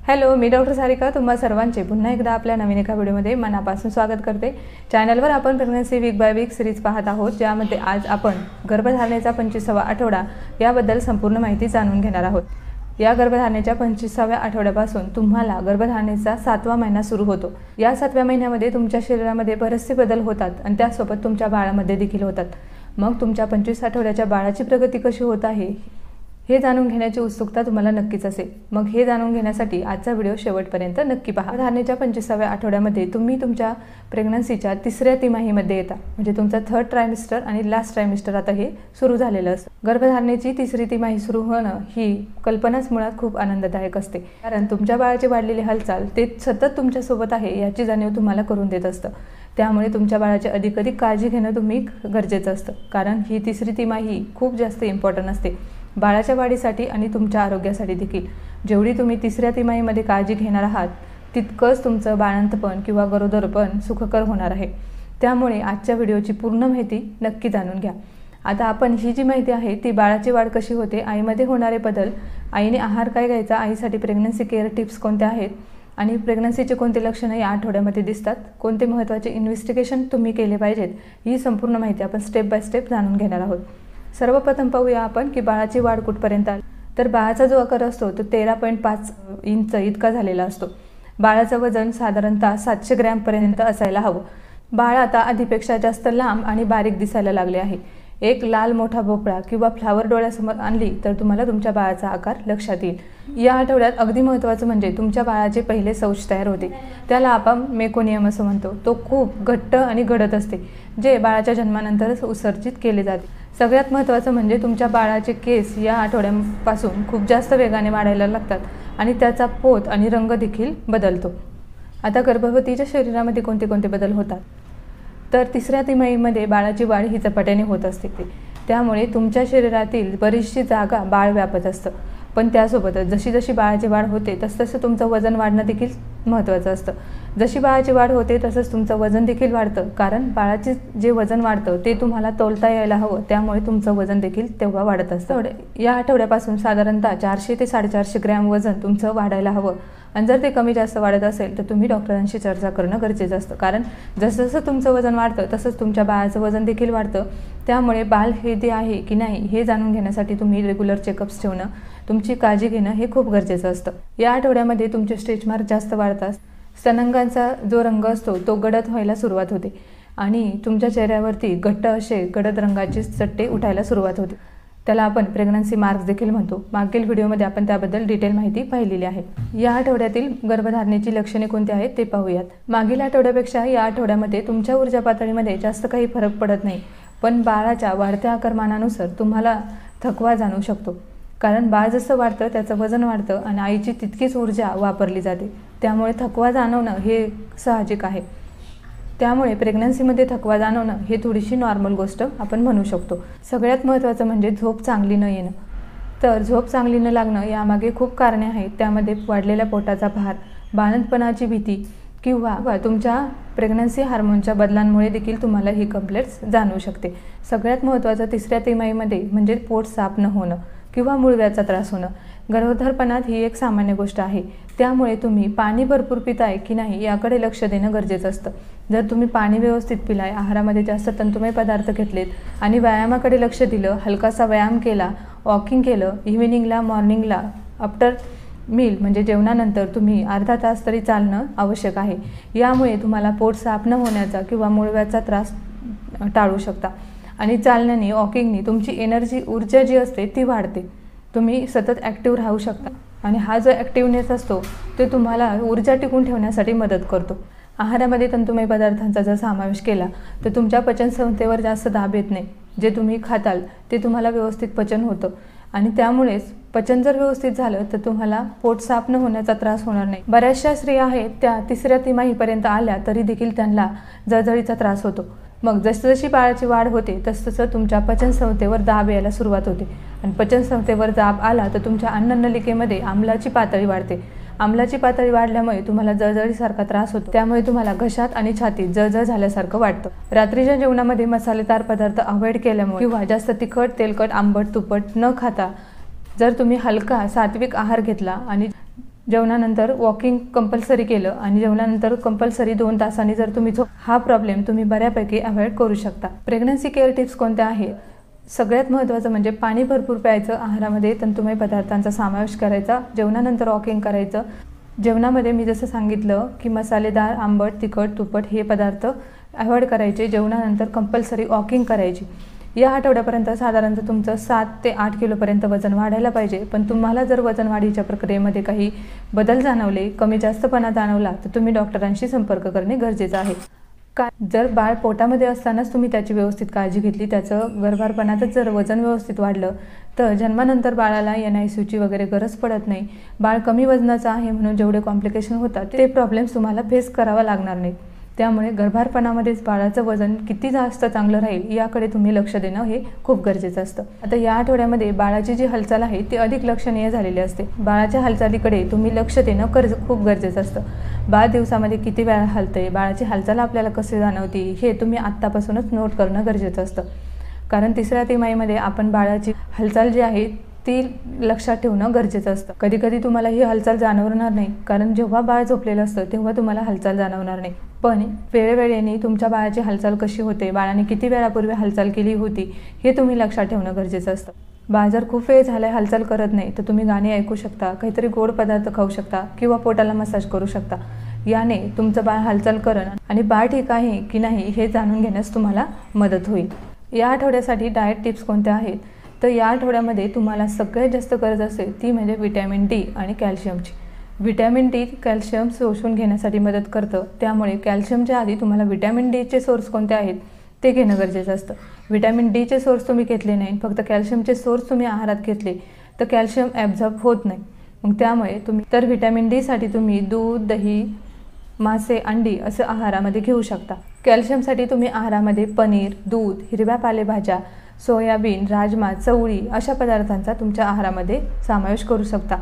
Hello, मी doctor Sarika तुम्हा सर्वांचे पुन्हा एकदा आपल्या नवीन एका व्हिडिओमध्ये मनापासून स्वागत करते। चॅनलवर आपण pregnancy week by week series पाहत आहोत, ज्यामध्ये आज आपण गर्भधारणेचा 25वा आठवडा याबद्दल संपूर्ण माहिती जाणून घेणार आहोत। या गर्भधारणेच्या 25व्या आठवड्यापासून तुम्हाला गर्भधारणेचा 7वा महिना सुरू होतो। या 7व्या महिन्यामध्ये तुमच्या शरीरामध्ये बरेचसे बदल होतात आणि त्यासोबत तुमच्या बाळामध्ये देखील होतात। मग तुमच्या 25 आठवड्याच्या बाळाची प्रगती कशी होत आहे हे जाणून घेण्याची उत्सुकता तुम्हाला नक्कीच असेल। मग हे जाणून घेण्यासाठी आजचा व्हिडिओ शेवटपर्यंत नक्की पहा। गर्भधारणेच्या 25व्या आठवड्यामध्ये तुम्ही तुमच्या प्रेग्नन्सीच्या 3ऱ्या तिमाहीमध्ये येता, म्हणजे तुमचा 3rd ट्रायमिस्टर आणि लास्ट ट्रायमिस्टर आता हे सुरू झालेलं असतं। गर्भधारणेची 3री तिमाही सुरू होणं ही कल्पनाच मुळात खूप आनंददायक असते, कारण तुमच्या बाळाची वाढलेली हालचाल ते सतत तुमच्यासोबत आहे याची जाणीव तुम्हाला करून देत असतं। त्यामुळे तुमच्या बाळाची अधिकाधिक काळजी घेणं तुम्ही गरजेचं असतं, कारण ही 3री तिमाही खूप जास्त इम्पॉर्टंट असते बाळाच्या वाढीसाठी आणि तुमच्या आरोग्यासाठी देखील। जेवढी तुम्ही 3ऱ्या तिमाहीमध्ये काळजी घेणार आहात तितकंच तुमचं बाळंतपण किंवा गरोदरपण सुखकर होणार आहे। त्यामुळे आजच्या व्हिडिओची पूर्ण माहिती नक्की जाणून घ्या। आता आपण ही जी माहिती आहे ती बाळाची वाढ कशी होते, आईमध्ये होणारे बदल, आईने आहार काय घ्यायचा, आईसाठी प्रेग्नन्सी केअर टिप्स कोणत्या आहेत आणि प्रेग्नन्सीचे कोणते लक्षणं या आठवड्यामध्ये दिसतात, कोणते महत्त्वाचे इन्व्हेस्टिगेशन तुम्ही केले पाहिजेत, ही संपूर्ण माहिती आपण स्टेप बाय स्टेप जाणून घेणार आहोत। सर्वप्रथम पाहूया आपण की बाळाची वाढ कुठपर्यंत आली। तर बाळाचा जो आकार असतो तो 13.5 इंच इतका झालेला असतो। बाळाचं वजन साधारणतः 700 ग्रॅमपर्यंत असायला हवं। बाळ आता आधीपेक्षा जास्त लांब आणि बारीक दिसायला लागले आहे। एक लाल मोठा भोपळा किंवा फ्लावर डोळ्यासमोर आणली तर तुम्हाला तुमच्या बाळाचा आकार लक्षात येईल। या आठवड्यात अगदी महत्त्वाचं म्हणजे तुमच्या बाळाचे पहिले शौच तयार होते, त्याला आपण मेकोनियम असं म्हणतो। तो खूप घट्ट आणि गडद असते, जे बाळाच्या जन्मानंतरच उत्सर्जित केले जाते। सगळ्यात महत्त्वाचं म्हणजे तुमच्या बाळाचे केस या आठवड्यापासून खूप जास्त वेगाने वाढायला लागतात आणि त्याचा पोत आणि रंग देखील बदलतो। आता गर्भवतीच्या शरीरामध्ये कोणते कोणते बदल होतात, तर 3ऱ्या तिमाहीमध्ये बाळाची वाढ ही झपाट्याने होत असते, त्यामुळे तुमच्या शरीरातील बरीचशी जागा बाळ व्यापत असतं। पण त्यासोबतच जशी जशी बाळाची वाढ होते तसं तुमचं वजन वाढणं देखील महत्त्वाचं असतं। जशी बाळाची वाढ होते तसंच तुमचं वजन देखील वाढतं, कारण बाळाचे जे वजन वाढतं ते तुम्हाला तोलता यायला हवं, त्यामुळे तुमचं वजन देखील तेव्हा वाढत असतं। या आठवड्यापासून साधारणतः 400 ते 450 ग्रॅम वजन तुमचं वाढायला हवं आणि जर ते कमी जास्त वाढत असेल तर तुम्ही डॉक्टरांशी चर्चा करणं गरजेचं असतं, कारण जसं जसं तुमचं वजन वाढतं तसंच तुमच्या बाळाचं वजन देखील वाढतं। त्यामुळे बाळ हेल्दी आहे की नाही हे जाणून घेण्यासाठी तुम्ही रेग्युलर चेकअप्स ठेवणं, तुमची काळजी घेणं हे खूप गरजेचं असतं। या आठवड्यामध्ये तुमचे स्ट्रेच मार्क जास्त वाढतात, स्तनांगांचा जो रंग असतो तो गडद व्हायला सुरुवात होते आणि तुमच्या चेहऱ्यावरती घट्ट असे गडद रंगाचे चट्टे उठायला सुरुवात होते, त्याला आपण प्रेग्नन्सी मार्क्स देखील म्हणतो। मागील व्हिडिओमध्ये आपण त्याबद्दल डिटेल माहिती पाहिलेली आहे। या आठवड्यातील गर्भधारणेची लक्षणे कोणती आहेत ते पाहूयात। मागील आठवड्यापेक्षा या आठवड्यामध्ये तुमच्या ऊर्जा पातळीमध्ये जास्त काही फरक पडत नाही, पण बाळाच्या वाढत्या आकारमानानुसार तुम्हाला थकवा जाणवू शकतो, कारण बाळ जसं वाढतं त्याचं वजन वाढतं आणि आईची तितकीच ऊर्जा वापरली जाते, त्यामुळे थकवा जाणवणं हे साहजिक आहे। त्यामुळे प्रेग्नन्सीमध्ये थकवा जाणवणं हे थोडीशी नॉर्मल गोष्ट आपण म्हणू शकतो। सगळ्यात महत्त्वाचं म्हणजे झोप चांगली न येणं। तर झोप चांगली न लागणं यामागे खूप कारणे आहेत, त्यामध्ये वाढलेल्या पोटाचा भार, बाळंतपणाची भीती किंवा तुमच्या प्रेग्नन्सी हार्मोनच्या बदलांमुळे देखील तुम्हाला ही कंप्लेंट्स जाणवू शकते। सगळ्यात महत्त्वाचं 3ऱ्या तिमाहीमध्ये म्हणजे पोट साफ न होणं किंवा मूळव्याचा त्रास होणं। गरोदरपणात ही एक सामान्य गोष्ट आहे, त्यामुळे तुम्ही पाणी भरपूर पिताय की नाही याकडे लक्ष देणं गरजेचं असतं। जर तुम्ही पाणी व्यवस्थित पिलाय, आहारामध्ये जास्त तंतुमय पदार्थ घेतलेत आणि व्यायामाकडे लक्ष दिलं, हलकासा व्यायाम केला, वॉकिंग केलं, इव्हिनिंगला मॉर्निंगला आफ्टर मील म्हणजे जेवणानंतर तुम्ही अर्धा तास तरी चालणं आवश्यक आहे। यामुळे तुम्हाला पोट साफ न होण्याचा किंवा मूळव्याचा त्रास टाळू शकता आणि चालण्याने, वॉकिंगने तुमची एनर्जी, ऊर्जा जी असते ती वाढते, तुम्ही सतत ॲक्टिव्ह राहू शकता आणि हा जो ॲक्टिव्हनेस असतो ते तुम्हाला ऊर्जा टिकून ठेवण्यासाठी मदत करतो। आहारामध्ये तंतुमय पदार्थांचा जर समावेश केला तर तुमच्या पचनसंस्थेवर जास्त दाब येत नाही, जे तुम्ही खाताल ते तुम्हाला व्यवस्थित पचन होतं आणि त्यामुळेच पचन जर व्यवस्थित झालं तर तुम्हाला पोट साफ न होण्याचा त्रास होणार नाही। बऱ्याचशा स्त्रिया आहेत त्या 3ऱ्या तिमाहीपर्यंत आल्या तरी देखील त्यांना जळजळीचा त्रास होतो। मग जसजशी बाळाची वाढ होते तसतसं तुमच्या पचनसंस्थेवर दाब यायला सुरुवात होते आणि पचनसंस्थेवर दाब आला तर तुमच्या अन्ननलिकेमध्ये आम्लाची पातळी वाढते। आम्लाची पातळी वाढल्यामुळे तुम्हाला जळजळीसारखा त्रास होतो, त्यामुळे तुम्हाला घशात आणि छातीत जळजळ झाल्यासारखं वाटतं। रात्रीच्या जेवणामध्ये मसालेदार पदार्थ अवॉइड केल्यामुळे किंवा जास्त तिखट, तेलकट, आंबट, तुपट न खाता जर तुम्ही हलका सात्विक आहार घेतला आणि जेवणानंतर वॉकिंग कंपल्सरी केलं आणि जेवणानंतर कंपल्सरी 2 तासांनी जर तुम्ही हा प्रॉब्लेम तुम्ही बऱ्यापैकी अवॉइड करू शकता। प्रेग्नन्सी केअर टिप्स कोणत्या आहेत? सगळ्यात महत्त्वाचं म्हणजे पाणी भरपूर प्यायचं, आहारामध्ये तंतुमय पदार्थांचा समावेश करायचा, जेवणानंतर वॉकिंग करायचं। जेवणामध्ये मी जसं सांगितलं की मसालेदार, आंबट, तिखट, तुपट हे पदार्थ अवॉइड करायचे। जेवणानंतर कंपल्सरी वॉकिंग करायची। या आठवड्यापर्यंत साधारणतः तुमचं 7 ते 8 किलोपर्यंत वजन वाढायला पाहिजे। पण तुम्हाला जर वजन वाढीच्या प्रक्रियेमध्ये काही बदल जाणवले, कमी जास्तपणा जाणवला तर तुम्ही डॉक्टरांशी संपर्क करणे गरजेचं आहे। जर बाळ पोटामध्ये असतानाच तुम्ही त्याची व्यवस्थित काळजी घेतली, त्याचं गर्भारपणातच जर वजन व्यवस्थित वाढलं तर जन्मानंतर बाळाला NICUची वगैरे गरज पडत नाही। बाळ कमी वजनाचं आहे म्हणून जेवढे कॉम्प्लिकेशन होतात ते प्रॉब्लेम्स तुम्हाला फेस करावा लागणार नाही। त्यामुळे गर्भारपणामध्येच बाळाचं वजन किती जास्त चांगलं राहील याकडे तुम्ही लक्ष देणं हे खूप गरजेचं असतं। आता या आठवड्यामध्ये बाळाची जी हालचाल आहे ती अधिक लक्षणीय झालेली असते। बाळाच्या हालचालीकडे तुम्ही लक्ष देणं खूप गरजेचं असतं। बाळ दिवसामध्ये किती वेळा हलतंय, बाळाची हालचाल आपल्याला कशी जाणवती हे तुम्ही आत्तापासूनच नोट करणं गरजेचं असतं। कारण 3ऱ्या तिमाहीमध्ये आपण बाळाची हालचाल जी आहे ती लक्षात ठेवणं गरजेचं असतं। कधी कधी तुम्हाला ही हालचाल जाणवणार नाही, कारण जेव्हा बाळ झोपलेलं असतं तेव्हा तुम्हाला हालचाल जाणवणार नाही। पण वेळोवेळी तुमच्या बाळाची हालचाल कशी होते, बाळाने किती वेळापूर्वी हालचाल केली होती हे तुम्ही लक्षात ठेवणं गरजेचं असतं। बाळ जर खूप वेळ झाला हालचाल करत नाही तर तुम्ही गाणी ऐकू शकता, काहीतरी गोड पदार्थ खाऊ शकता किंवा पोटाला मसाज करू शकता। याने तुमचं बाळ हालचाल करणं आणि बाळ ठीक आहे की नाही हे जाणून घेण्यास तुम्हाला मदत होईल। या आठवड्यासाठी डाएट टिप्स कोणत्या आहेत? तर या आठवड्यामध्ये तुम्हाला सगळ्यात जास्त गरज असेल ती म्हणजे व्हिटॅमिन D आणि कॅल्शियमची। व्हिटॅमिन D कॅल्शियम शोषून घेण्यासाठी मदत करतं, त्यामुळे कॅल्शियमच्या आधी तुम्हाला व्हिटॅमिन Dचे सोर्स कोणते आहेत ते घेणं गरजेचं असतं। व्हिटॅमिन Dचे सोर्स तुम्ही घेतले नाही, फक्त कॅल्शियमचे सोर्स तुम्ही आहारात घेतले तर कॅल्शियम ॲब्झॉर्ब होत नाही। मग त्यामुळे तुम्ही व्हिटॅमिन D साठी तुम्ही दूध, दही, मासे, अंडी असं आहारामध्ये घेऊ शकता। कॅल्शियमसाठी तुम्ही आहारामध्ये पनीर, दूध, हिरव्या पालेभाज्या, सोयाबीन, राजमा, चवळी अशा पदार्थांचा तुमच्या आहारामध्ये समावेश करू शकता।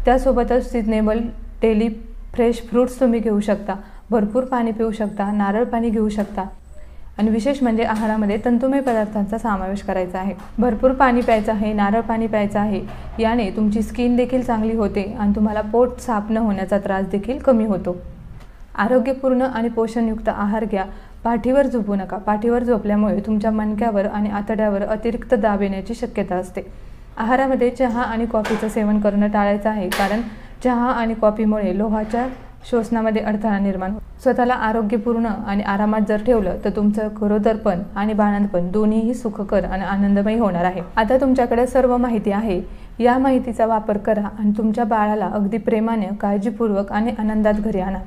त्यासोबतच सिजनेबल डेली फ्रेश फ्रूट्स तुम्ही घेऊ शकता, भरपूर पाणी पिऊ शकता, नारळ पाणी घेऊ शकता आणि विशेष म्हणजे आहारामध्ये तंतुमय पदार्थांचा समावेश करायचा आहे। भरपूर पाणी प्यायचं आहे, नारळ पाणी प्यायचं आहे। याने तुमची स्किन देखील चांगली होते आणि तुम्हाला पोट साफ न होण्याचा त्रास देखील कमी होतो। आरोग्यपूर्ण आणि पोषणयुक्त आहार घ्या। पाठीवर झोपू नका। पाठीवर झोपल्यामुळे तुमच्या मणक्यावर आणि आतड्यावर अतिरिक्त दाब येण्याची शक्यता असते। आहारामध्ये चहा आणि कॉफीचं सेवन करणं टाळायचं आहे, कारण चहा आणि कॉफीमुळे लोहाच्या शोषणामध्ये अडथळा निर्माण होतो। स्वतःला आरोग्यपूर्ण आणि आरामात जर ठेवलं तर तुमचं गरोदरपण आणि बाळंतपण दोन्हीही सुखकर आणि आनंदमय होणार आहे। आता तुमच्याकडे सर्व माहिती आहे, या माहितीचा वापर करा आणि तुमच्या बाळाला अगदी प्रेमाने, काळजीपूर्वक आणि आनंदात घरी आणा।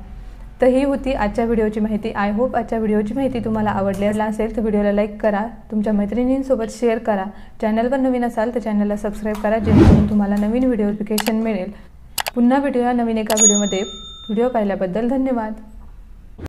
तर ही होती आजच्या व्हिडिओची माहिती। आय होप आजच्या व्हिडिओची माहिती तुम्हाला आवडली असेल तर व्हिडिओला लाईक करा, तुमच्या मैत्रिणींसोबत शेअर करा। चॅनलवर नवीन असाल तर चॅनलला सबस्क्राईब करा, जेणेकरून तुम्हाला नवीन व्हिडिओ नोटिफिकेशन मिळेल। पुन्हा भेटूया नवीन एका व्हिडिओमध्ये। व्हिडिओ पाहिल्याबद्दल धन्यवाद।